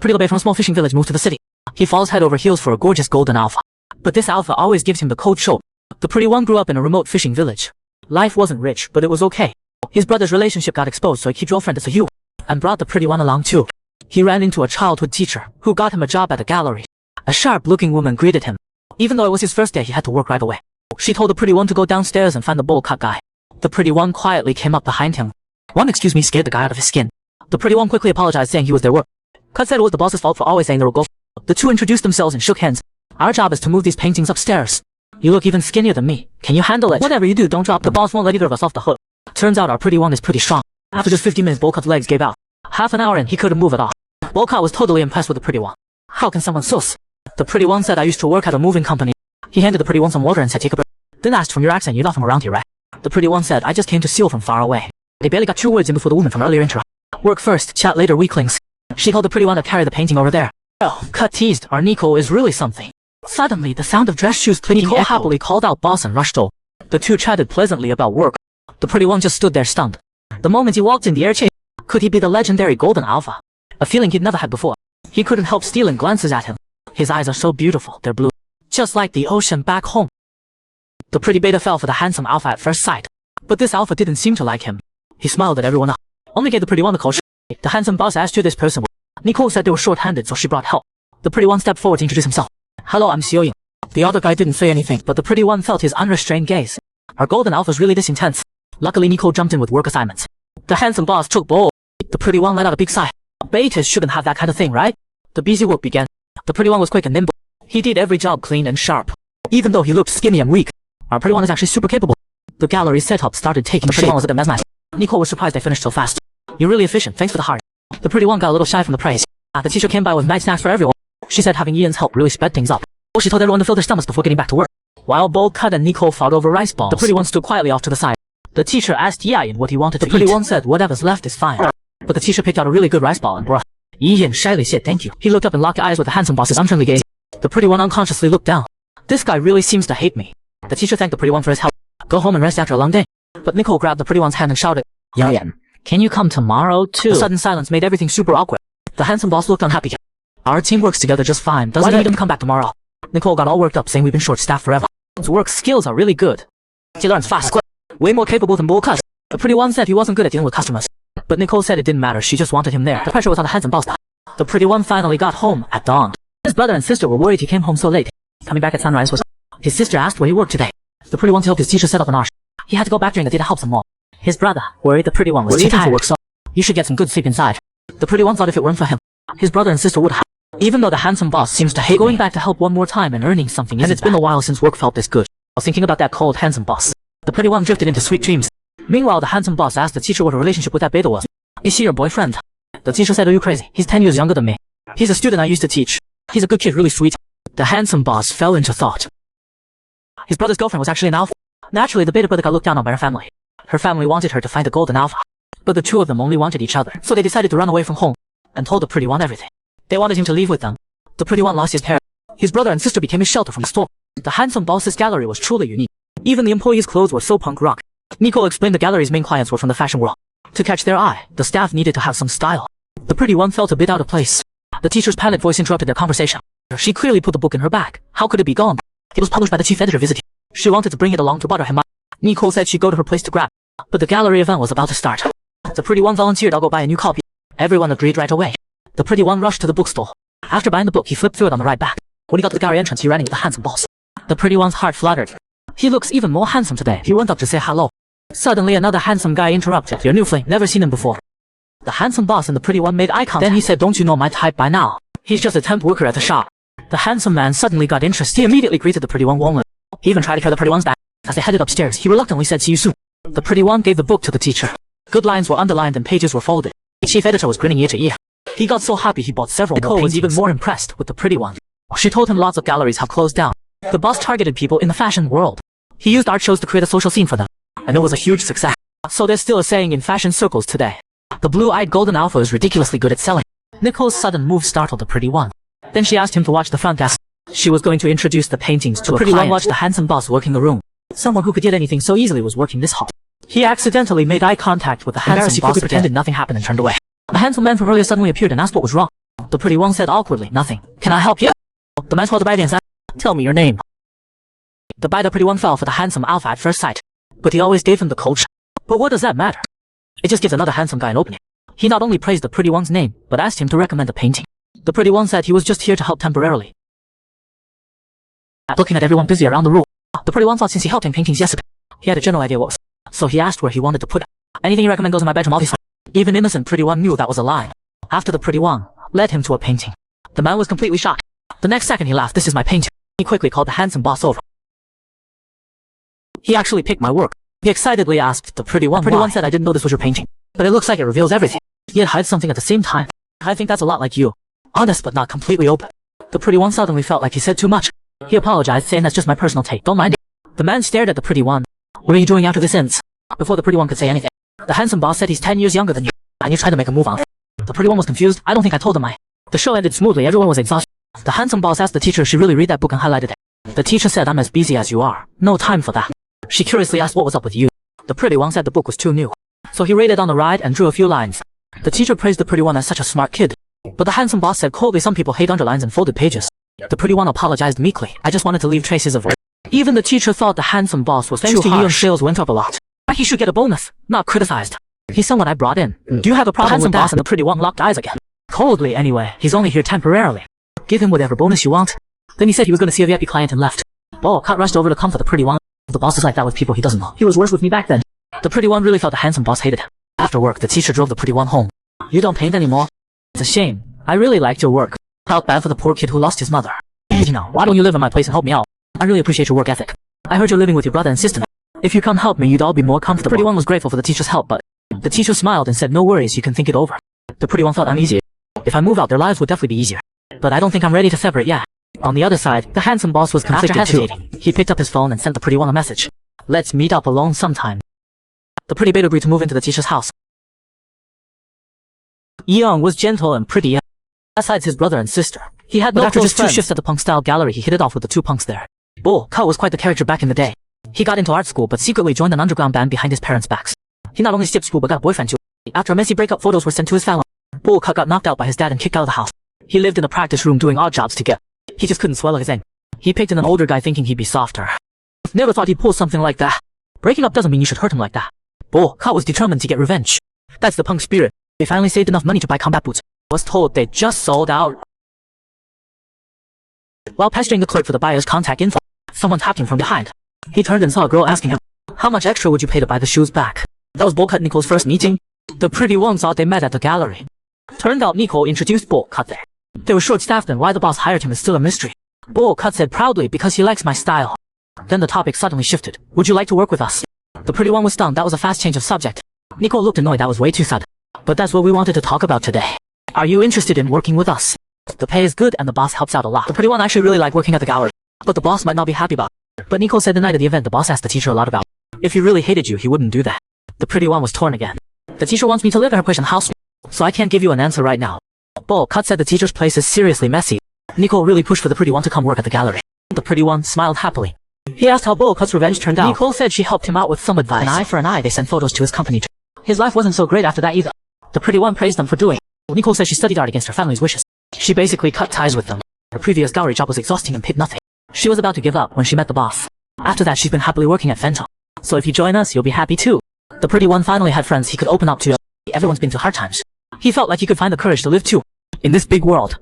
pretty little babe from a small fishing village moved to the city. He falls head over heels for a gorgeous golden alpha. But this alpha always gives him the cold shoulder. The pretty one grew up in a remote fishing village. Life wasn't rich, but it was okay. His brother's relationship got exposed, so he kept girlfriend as a you and brought the pretty one along too. He ran into a childhood teacher who got him a job at the gallery. A sharp-looking woman greeted him. Even though it was his first day, he had to work right away. She told the pretty one to go downstairs and find the bowl cut guy. The pretty one quietly came up behind him. One excuse me scared the guy out of his skin. The pretty one quickly apologized, saying he was their work. Cut said it was the boss's fault for always saying they were go. The two introduced themselves and shook hands. Our job is to move these paintings upstairs. You look even skinnier than me. Can you handle it? Whatever you do, don't drop. The boss won't let either of us off the hook. Turns out our pretty one is pretty strong. After just 15 minutes, Bolcut's legs gave out. Half an hour in, he couldn't move at all. Bolcut was totally impressed with the pretty one. How can someone sus? The pretty one said, I used to work at a moving company. He handed the pretty one some water and said, take a breath. Then asked, from your accent, you're not from around here, right? The pretty one said, I just came to steal from far away. They barely got 2 words in before the woman from earlier interrupted. Work first, chat later, weaklings. She told the pretty one to carry the painting over there. Oh, Cut teased, our Nico is really something. Suddenly, the sound of dress shoes clicking Nico happily called out boss and rushed over. The two chatted pleasantly about work. The pretty one just stood there stunned. The moment he walked in, the air changed. Could he be the legendary golden alpha? A feeling he'd never had before. He couldn't help stealing glances at him. His eyes are so beautiful, they're blue. Just like the ocean back home. The pretty beta fell for the handsome alpha at first sight. But this alpha didn't seem to like him. He smiled at everyone else. Only gave the pretty one the cold. The handsome boss asked who this person was. Nicole said they were short-handed, so she brought help. The pretty one stepped forward to introduce himself. Hello, I'm Xiao Ying. The other guy didn't say anything, but the pretty one felt his unrestrained gaze. Our golden alpha's really this intense. Luckily, Nicole jumped in with work assignments. The handsome boss took bold. The pretty one let out a big sigh. Betas shouldn't have that kind of thing, right? The busy work began. The pretty one was quick and nimble. He did every job clean and sharp. Even though he looked skinny and weak, our pretty one is actually super capable. The gallery setup started taking. The pretty one was a bit mesmerized. Nicole was surprised they finished so fast. You're really efficient, thanks for the heart. The pretty one got a little shy from the praise. The teacher came by with nice snacks for everyone. She said having Ian's help really sped things up. She told everyone to fill their stomachs before getting back to work. While Bolcut and Nicole fought over rice balls, the pretty one stood quietly off to the side. The teacher asked Ian what he wanted to eat. The pretty one said whatever's left is fine. But the teacher picked out a really good rice ball and brought. Ian shyly said thank you. He looked up and locked eyes with the handsome boss's unfriendly gaze. The pretty one unconsciously looked down. This guy really seems to hate me. The teacher thanked the pretty one for his help. Go home and rest after a long day. But Nicole grabbed the pretty one's hand and shouted, Ian, can you come tomorrow too? The sudden silence made everything super awkward. The handsome boss looked unhappy. Our team works together just fine. Doesn't need him to come back tomorrow. Nicole got all worked up, saying we've been short-staffed forever. His work skills are really good. He learns fast, quick, way more capable than Bolcut. The pretty one said he wasn't good at dealing with customers. But Nicole said it didn't matter, she just wanted him there. The pressure was on the handsome boss. The pretty one finally got home at dawn. His brother and sister were worried he came home so late. Coming back at sunrise was. His sister asked where he worked today. The pretty one helped his teacher set up an arch. He had to go back during the day to help some more. His brother worried the pretty one was too tired for work, so you should get some good sleep inside. The pretty one thought if it weren't for him, his brother and sister would have. Even though the handsome boss seems to hate going back to help one more time and earning something, and it's been a while since work felt this good. I was thinking about that cold handsome boss. The pretty one drifted into sweet dreams. Meanwhile, the handsome boss asked the teacher what her relationship with that beta was. Is she your boyfriend? The teacher said, are you crazy? He's 10 years younger than me. He's a student I used to teach. He's a good kid, really sweet. The handsome boss fell into thought. His brother's girlfriend was actually an alpha. Naturally, the beta brother got looked down on by her family. Her family wanted her to find a golden alpha. But the two of them only wanted each other, so they decided to run away from home and told the pretty one everything. They wanted him to leave with them. The pretty one lost his hair. His brother and sister became his shelter from the storm. The handsome boss's gallery was truly unique. Even the employees' clothes were so punk rock. Nicole explained the gallery's main clients were from the fashion world. To catch their eye, the staff needed to have some style. The pretty one felt a bit out of place. The teacher's panicked voice interrupted their conversation. She clearly put the book in her bag. How could it be gone? It was published by the chief editor visiting. She wanted to bring it along to bother him. Nicole said she'd go to her place to grab. But the gallery event was about to start. The pretty one volunteered, I'll go buy a new copy. Everyone agreed right away. The pretty one rushed to the bookstore. After buying the book, he flipped through it on the right back. When he got to the gallery entrance, he ran into the handsome boss. The pretty one's heart fluttered. He looks even more handsome today. He went up to say hello. Suddenly, another handsome guy interrupted. Your new flame, never seen him before. The handsome boss and the pretty one made eye contact. Then he said, don't you know my type by now? He's just a temp worker at the shop. The handsome man suddenly got interested. He immediately greeted the pretty one warmly. He even tried to carry the pretty one's back. As they headed upstairs, he reluctantly said, see you soon. The pretty one gave the book to the teacher. Good lines were underlined and pages were folded. The chief editor was grinning ear to ear. He got so happy he bought several more paintings. Nicole was even more impressed with the pretty one. She told him lots of galleries have closed down. The boss targeted people in the fashion world. He used art shows to create a social scene for them. And it was a huge success. So there's still a saying in fashion circles today. The blue-eyed golden alpha is ridiculously good at selling. Nicole's sudden move startled the pretty one. Then she asked him to watch the front desk. She was going to introduce the paintings to a pretty one. Watched the handsome boss working the room. Someone who could get anything so easily was working this hard. He accidentally made eye contact with the handsome boss. He pretended nothing happened and turned away. The handsome man from earlier suddenly appeared and asked what was wrong. The pretty one said awkwardly, nothing. Can I help you? The man swallowed the bite and said, tell me your name. The pretty one fell for the handsome alpha at first sight, but he always gave him the cold shot. But what does that matter? It just gives another handsome guy an opening. He not only praised the pretty one's name, but asked him to recommend a painting. The pretty one said he was just here to help temporarily. Looking at everyone busy around the room, the pretty one thought since he helped him paintings yesterday, he had a general idea what was. So he asked where he wanted to put it. Anything you recommend goes in my bedroom, obviously. Even innocent pretty one knew that was a lie. After the pretty one led him to a painting, the man was completely shocked. The next second he laughed, this is my painting. He quickly called the handsome boss over. He actually picked my work. He excitedly asked the pretty one. The pretty one said, I didn't know this was your painting, but it looks like it reveals everything, yet hides something at the same time. I think that's a lot like you. Honest but not completely open. The pretty one suddenly felt like he said too much. He apologized, saying that's just my personal take, don't mind it. The man stared at the pretty one. What are you doing after this ends? Before the pretty one could say anything, the handsome boss said he's 10 years younger than you, and you tried to make a move on. The pretty one was confused. I don't think I told him The show ended smoothly, everyone was exhausted. The handsome boss asked the teacher if she really read that book and highlighted it. The teacher said, I'm as busy as you are. No time for that. She curiously asked what was up with you. The pretty one said the book was too new. So he rated on the ride and drew a few lines. The teacher praised the pretty one as such a smart kid. But the handsome boss said coldly some people hate underlines and folded pages. The pretty one apologized meekly. I just wanted to leave traces of it. Even the teacher thought the handsome boss was too harsh. Young's sales went up a lot. He should get a bonus, not criticized. He's someone I brought in. Do you have a problem with that? The handsome boss and the pretty one locked eyes again. Coldly anyway, he's only here temporarily. Give him whatever bonus you want. Then he said he was going to see a VIP client and left. Cut rushed over to comfort the pretty one. The boss is like that with people he doesn't know. He was worse with me back then. The pretty one really felt the handsome boss hated him. After work, the teacher drove the pretty one home. You don't paint anymore? It's a shame. I really liked your work. Felt bad for the poor kid who lost his mother. You know, why don't you live in my place and help me out? I really appreciate your work ethic. I heard you're living with your brother and sister now. If you come help me, you'd all be more comfortable. The pretty one was grateful for the teacher's help, but the teacher smiled and said, no worries, you can think it over. The pretty one thought, I'm easier. If I move out, their lives would definitely be easier. But I don't think I'm ready to separate yet. On the other side, the handsome boss was conflicted too. He picked up his phone and sent the pretty one a message. Let's meet up alone sometime. The pretty babe agreed to move into the teacher's house. Young was gentle and pretty. Besides his brother and sister, he had no close friends. After just 2 shifts at the punk style gallery, he hit it off with the 2 punks there. Cut was quite the character back in the day. He got into art school but secretly joined an underground band behind his parents' backs. He not only skipped school but got a boyfriend too. After a messy breakup, photos were sent to his family. Cut got knocked out by his dad and kicked out of the house. He lived in a practice room doing odd jobs to get. He just couldn't swallow his anger. He picked in an older guy thinking he'd be softer. Never thought he'd pull something like that. Breaking up doesn't mean you should hurt him like that. Cut was determined to get revenge. That's the punk spirit. They finally saved enough money to buy combat boots. Was told they just sold out. While pestering the clerk for the buyer's contact info, someone tapped him from behind. He turned and saw a girl asking him, how much extra would you pay to buy the shoes back? That was Cut Nicole's first meeting. The pretty one thought they met at the gallery. Turned out Nicole introduced Cut there. They were short-staffed and why the boss hired him is still a mystery. Cut said proudly, because he likes my style. Then the topic suddenly shifted. Would you like to work with us? The pretty one was stunned. That was a fast change of subject. Nicole looked annoyed. That was way too sudden. But that's what we wanted to talk about today. Are you interested in working with us? The pay is good and the boss helps out a lot. The pretty one actually really liked working at the gallery, but the boss might not be happy about it. But Nicole said the night of the event the boss asked the teacher a lot about it. If he really hated you, he wouldn't do that. The pretty one was torn again. The teacher wants me to live at her place in house, so I can't give you an answer right now. Cut said the teacher's place is seriously messy. Nicole really pushed for the pretty one to come work at the gallery. The pretty one smiled happily. He asked how Cut's revenge turned out. Nicole said she helped him out with some advice. An eye for an eye, they sent photos to his company. His life wasn't so great after that either. The pretty one praised them for doing. Nicole said she studied art against her family's wishes. She basically cut ties with them. Her previous gallery job was exhausting and paid nothing. She was about to give up when she met the boss. After that, she's been happily working at Fenton. So if you join us, you'll be happy too. The pretty one finally had friends he could open up to. Everyone's been through hard times. He felt like he could find the courage to live too. In this big world,